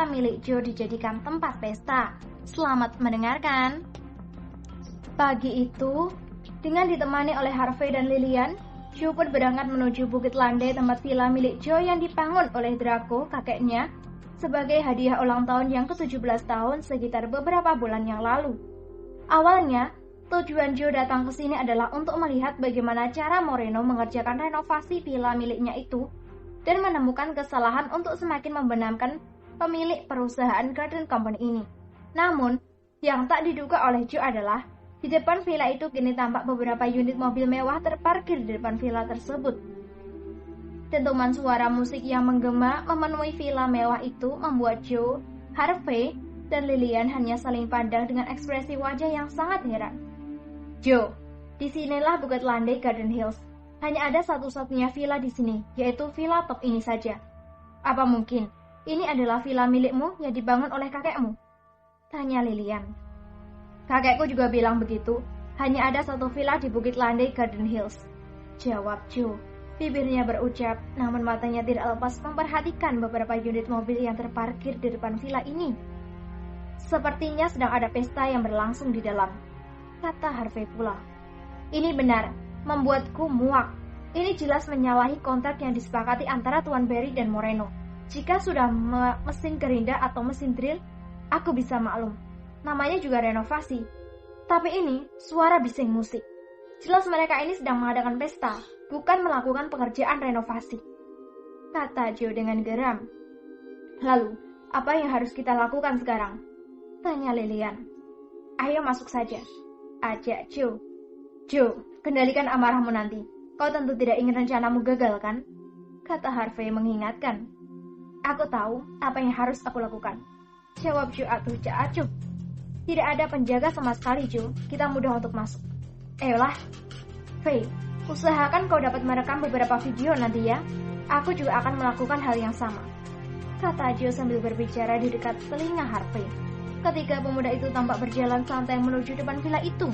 villa milik Joe dijadikan tempat pesta. Selamat mendengarkan. Pagi itu, dengan ditemani oleh Harvey dan Lillian, Joe pun berangkat menuju Bukit Landai, tempat villa milik Joe yang dibangun oleh Draco, kakeknya, sebagai hadiah ulang tahun yang ke-17 tahun sekitar beberapa bulan yang lalu. Awalnya, tujuan Joe datang ke sini adalah untuk melihat bagaimana cara Moreno mengerjakan renovasi villa miliknya itu dan menemukan kesalahan untuk semakin membenamkan pemilik perusahaan Garden Company ini. Namun, yang tak diduga oleh Joe adalah di depan villa itu kini tampak beberapa unit mobil mewah terparkir di depan villa tersebut. Dentuman suara musik yang menggema memenuhi villa mewah itu membuat Joe, Harvey, dan Lillian hanya saling pandang dengan ekspresi wajah yang sangat heran. Joe, disinilah Bukit Landai Garden Hills. Hanya ada satu-satunya villa di sini, yaitu villa top ini saja. Apa mungkin ini adalah villa milikmu yang dibangun oleh kakekmu? Tanya Lillian. Kakekku juga bilang begitu. Hanya ada satu villa di Bukit Landai Garden Hills. Jawab Joe. Bibirnya berucap, namun matanya tidak lepas memperhatikan beberapa unit mobil yang terparkir di depan villa ini. Sepertinya sedang ada pesta yang berlangsung di dalam, kata Harvey pula. Ini benar, membuatku muak. Ini jelas menyalahi kontrak yang disepakati antara Tuan Barry dan Moreno. Jika sudah mesin gerinda atau mesin drill, aku bisa maklum. Namanya juga renovasi. Tapi ini suara bising musik. Jelas mereka ini sedang mengadakan pesta, bukan melakukan pekerjaan renovasi, kata Joe dengan geram. Lalu, apa yang harus kita lakukan sekarang? Tanya Lillian. Ayo masuk saja, ajak Joe. Joe, kendalikan amarahmu nanti. Kau tentu tidak ingin rencanamu gagal, kan? Kata Harvey mengingatkan. Aku tahu apa yang harus aku lakukan, jawab Joe acuh. Tidak ada penjaga sama sekali, Joe. Kita mudah untuk masuk. Ayolah, Faye, usahakan kau dapat merekam beberapa video nanti ya. Aku juga akan melakukan hal yang sama, kata Joe sambil berbicara di dekat telinga Harvey. Ketika pemuda itu tampak berjalan santai menuju depan villa itu.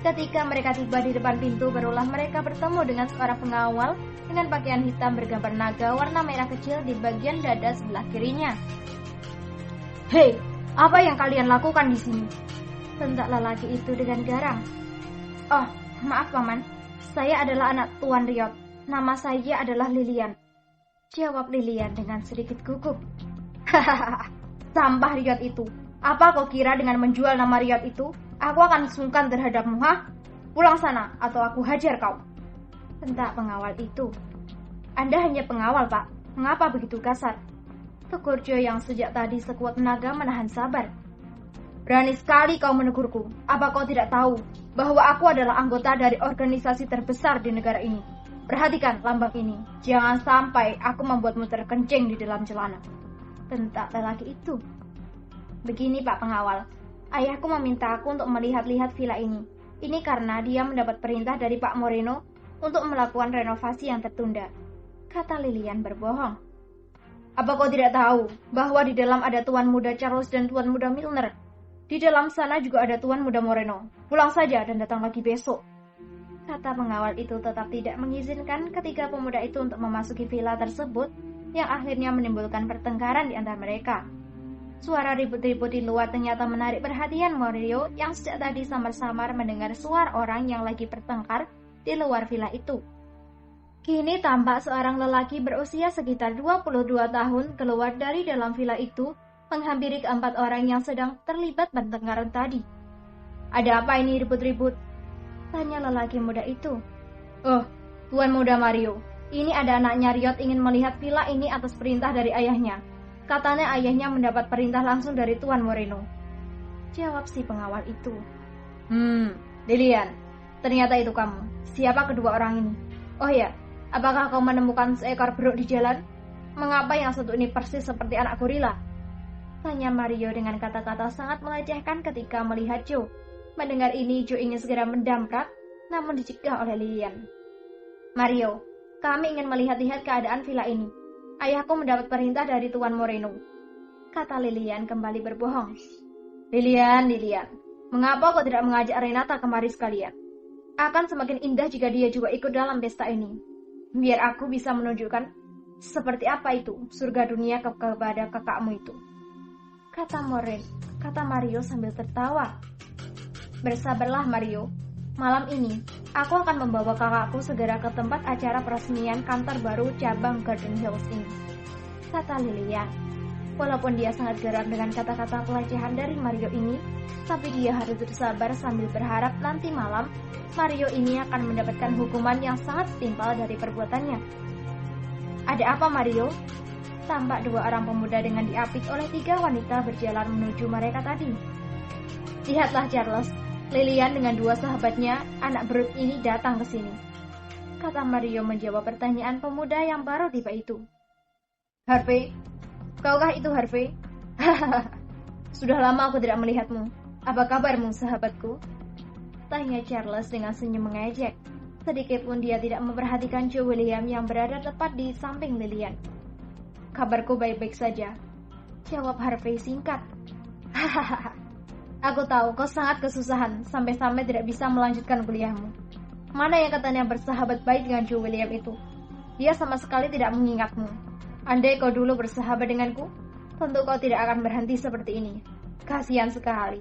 Ketika mereka tiba di depan pintu, barulah mereka bertemu dengan seorang pengawal dengan pakaian hitam bergambar naga warna merah kecil di bagian dada sebelah kirinya. Hei, apa yang kalian lakukan di sini? Bentak lelaki itu dengan garang. Oh, maaf paman, saya adalah anak Tuan Riot. Nama saya adalah Lillian, jawab Lillian dengan sedikit gugup. Hahaha, sampah Riot itu. Apa kau kira dengan menjual nama Riot itu, aku akan sungkan terhadapmu, ha? Pulang sana, atau aku hajar kau. Bentak pengawal itu. Anda hanya pengawal, Pak. Mengapa begitu kasar? Tegur Joe yang sejak tadi sekuat tenaga menahan sabar. Berani sekali kau menegurku. Apa kau tidak tahu bahwa aku adalah anggota dari organisasi terbesar di negara ini? Perhatikan lambang ini. Jangan sampai aku membuatmu terkencing di dalam celana. Bentak lelaki itu. Begini Pak Pengawal, ayahku meminta aku untuk melihat-lihat villa ini. Ini karena dia mendapat perintah dari Pak Moreno untuk melakukan renovasi yang tertunda, kata Lillian berbohong. Apa kau tidak tahu bahwa di dalam ada Tuan Muda Charles dan Tuan Muda Milner? Di dalam sana juga ada Tuan Muda Moreno. Pulang saja dan datang lagi besok, kata pengawal itu tetap tidak mengizinkan ketiga pemuda itu untuk memasuki villa tersebut yang akhirnya menimbulkan pertengkaran di antara mereka. Suara ribut-ribut di luar ternyata menarik perhatian Mario yang sejak tadi samar-samar mendengar suara orang yang lagi bertengkar di luar villa itu. Kini tampak seorang lelaki berusia sekitar 22 tahun keluar dari dalam villa itu menghampiri keempat orang yang sedang terlibat pertengkaran tadi. Ada apa ini ribut-ribut? Tanya lelaki muda itu. Oh, Tuan Muda Mario, ini ada anaknya Riot ingin melihat villa ini atas perintah dari ayahnya. Katanya ayahnya mendapat perintah langsung dari Tuan Moreno, jawab si pengawal itu. Lillian, ternyata itu kamu. Siapa kedua orang ini? Oh ya, apakah kau menemukan seekor beruk di jalan? Mengapa yang satu ini persis seperti anak gorila? Tanya Mario dengan kata-kata sangat melecehkan ketika melihat Joe. Mendengar ini, Joe ingin segera mendamprat, namun dicegah oleh Lillian. Mario, kami ingin melihat-lihat keadaan villa ini. Ayahku mendapat perintah dari Tuan Moreno, kata Lillian kembali berbohong. Lillian, mengapa kau tidak mengajak Renata kemari sekalian? Akan semakin indah jika dia juga ikut dalam pesta ini. Biar aku bisa menunjukkan seperti apa itu surga dunia kepada kakakmu itu. kata Mario sambil tertawa. Bersabarlah Mario, malam ini aku akan membawa kakakku segera ke tempat acara peresmian kantor baru cabang Garden Hills ini, kata Lilian. Walaupun dia sangat geram dengan kata-kata pelecehan dari Mario ini, tapi dia harus bersabar sambil berharap nanti malam Mario ini akan mendapatkan hukuman yang sangat setimpal dari perbuatannya. Ada apa Mario? Tampak dua orang pemuda dengan diapit oleh tiga wanita berjalan menuju mereka tadi. Lihatlah Charles, Lilian dengan dua sahabatnya, anak berut ini datang ke sini, kata Mario menjawab pertanyaan pemuda yang baru tiba itu. Harvey, kaukah itu Harvey? Sudah lama aku tidak melihatmu. Apa kabarmu sahabatku? Tanya Charles dengan senyum mengejek. Sedikit pun dia tidak memperhatikan Joe William yang berada tepat di samping Lilian. Kabarku baik-baik saja, jawab Harvey singkat. Hahaha, aku tahu kau sangat kesusahan sampai-sampai tidak bisa melanjutkan kuliahmu. Mana yang katanya bersahabat baik dengan Joe William itu? Dia sama sekali tidak mengingatmu. Andai kau dulu bersahabat denganku, tentu kau tidak akan berhenti seperti ini. Kasihan sekali.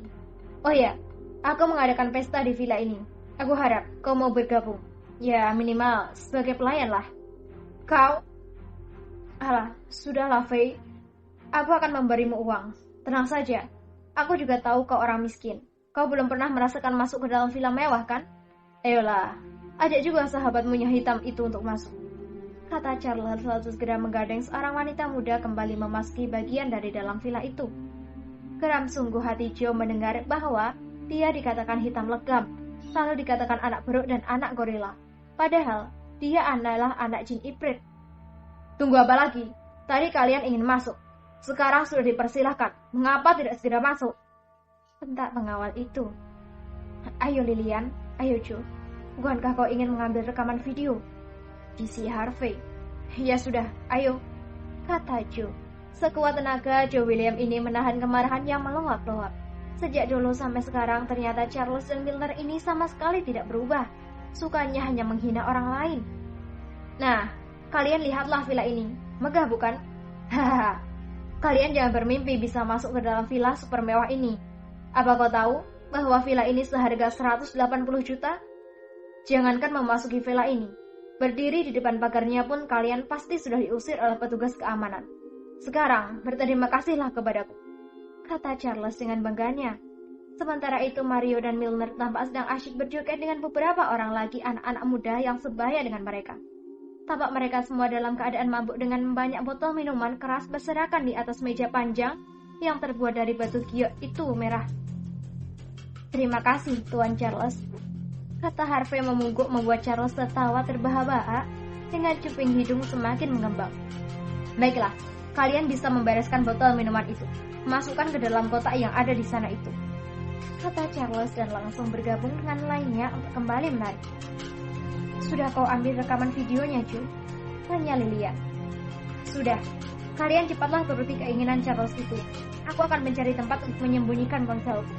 Oh ya, aku mengadakan pesta di villa ini. Aku harap kau mau bergabung. Ya, minimal sebagai pelayan lah. Kau? Alah, sudahlah Faye. Aku akan memberimu uang. Tenang saja. Aku juga tahu kau orang miskin. Kau belum pernah merasakan masuk ke dalam villa mewah kan? Ayolah, ajak juga sahabatmu yang hitam itu untuk masuk, kata Charles lalu segera menggandeng seorang wanita muda kembali memasuki bagian dari dalam villa itu. Geram sungguh hati Joe mendengar bahwa dia dikatakan hitam legam, lalu dikatakan anak beruk dan anak gorila. Padahal dia adalah anak jin ibrit. Tunggu apa lagi? Tadi kalian ingin masuk. Sekarang sudah dipersilahkan. Mengapa tidak segera masuk? Bentak pengawal itu. Ayo Lilian, ayo Joe. Bukankah kau ingin mengambil rekaman video? Bisi Harvey. Ya sudah, ayo, kata Joe. Sekuat tenaga, Joe William ini menahan kemarahan yang meluap-luap. Sejak dulu sampai sekarang, ternyata Charles dan Milner ini sama sekali tidak berubah. Sukanya hanya menghina orang lain. Nah, kalian lihatlah villa ini. Megah bukan? Hahaha. Kalian jangan bermimpi bisa masuk ke dalam villa super mewah ini. Apa kau tahu bahwa villa ini seharga 180 juta? Jangankan memasuki villa ini, berdiri di depan pagarnya pun kalian pasti sudah diusir oleh petugas keamanan. Sekarang, berterima kasihlah kepadaku, kata Charles dengan bangganya. Sementara itu Mario dan Milner tampak sedang asyik berjoget dengan beberapa orang lagi anak-anak muda yang sebaya dengan mereka. Tampak mereka semua dalam keadaan mabuk dengan banyak botol minuman keras berserakan di atas meja panjang yang terbuat dari batu giok itu merah. Terima kasih, Tuan Charles, kata Harvey memungguk membuat Charles tertawa terbahak-bahak dengan cuping hidung semakin mengembang. Baiklah, kalian bisa membereskan botol minuman itu. Masukkan ke dalam kotak yang ada di sana itu, kata Charles dan langsung bergabung dengan lainnya untuk kembali menarik. Sudah kau ambil rekaman videonya, Joe? Tanya Lilian. Sudah. Kalian cepatlah turuti keinginan Charles itu. Aku akan mencari tempat untuk menyembunyikan ponselku,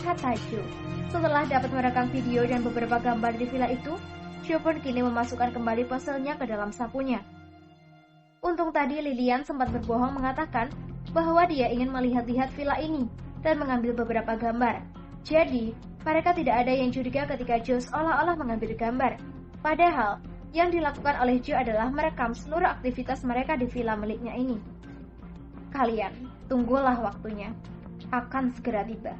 kata Joe. Setelah dapat merekam video dan beberapa gambar di villa itu, Joe pun kini memasukkan kembali ponselnya ke dalam sakunya. Untung tadi Lilian sempat berbohong mengatakan bahwa dia ingin melihat-lihat villa ini dan mengambil beberapa gambar. Jadi, mereka tidak ada yang curiga ketika Joe seolah-olah mengambil gambar. Padahal, yang dilakukan oleh Joe adalah merekam seluruh aktivitas mereka di villa miliknya ini. Kalian, tunggulah waktunya. Akan segera tiba,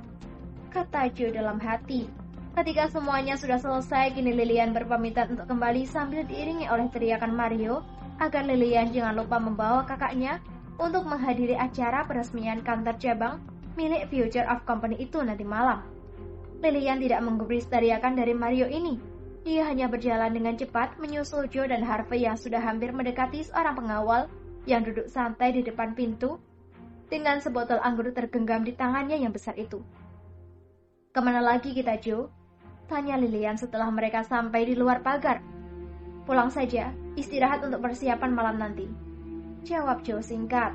kata Joe dalam hati. Ketika semuanya sudah selesai, kini Lilian berpamitan untuk kembali sambil diiringi oleh teriakan Mario agar Lilian jangan lupa membawa kakaknya untuk menghadiri acara peresmian kantor cabang milik Future of Company itu nanti malam. Lilian tidak menggubris teriakan dari Mario ini. Dia hanya berjalan dengan cepat menyusul Joe dan Harvey yang sudah hampir mendekati seorang pengawal yang duduk santai di depan pintu dengan sebotol anggur tergenggam di tangannya yang besar itu. Kemana lagi kita, Joe? Tanya Lilian setelah mereka sampai di luar pagar. Pulang saja, istirahat untuk persiapan malam nanti, jawab Joe singkat.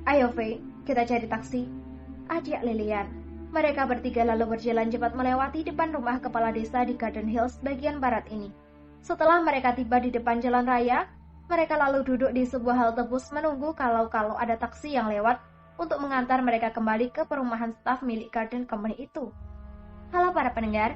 Ayo Faye, kita cari taksi, ajak Lilian. Mereka bertiga lalu berjalan cepat melewati depan rumah kepala desa di Garden Hills bagian barat ini. Setelah mereka tiba di depan jalan raya, mereka lalu duduk di sebuah halte bus menunggu kalau ada taksi yang lewat untuk mengantar mereka kembali ke perumahan staf milik Garden Company itu. Halo para pendengar,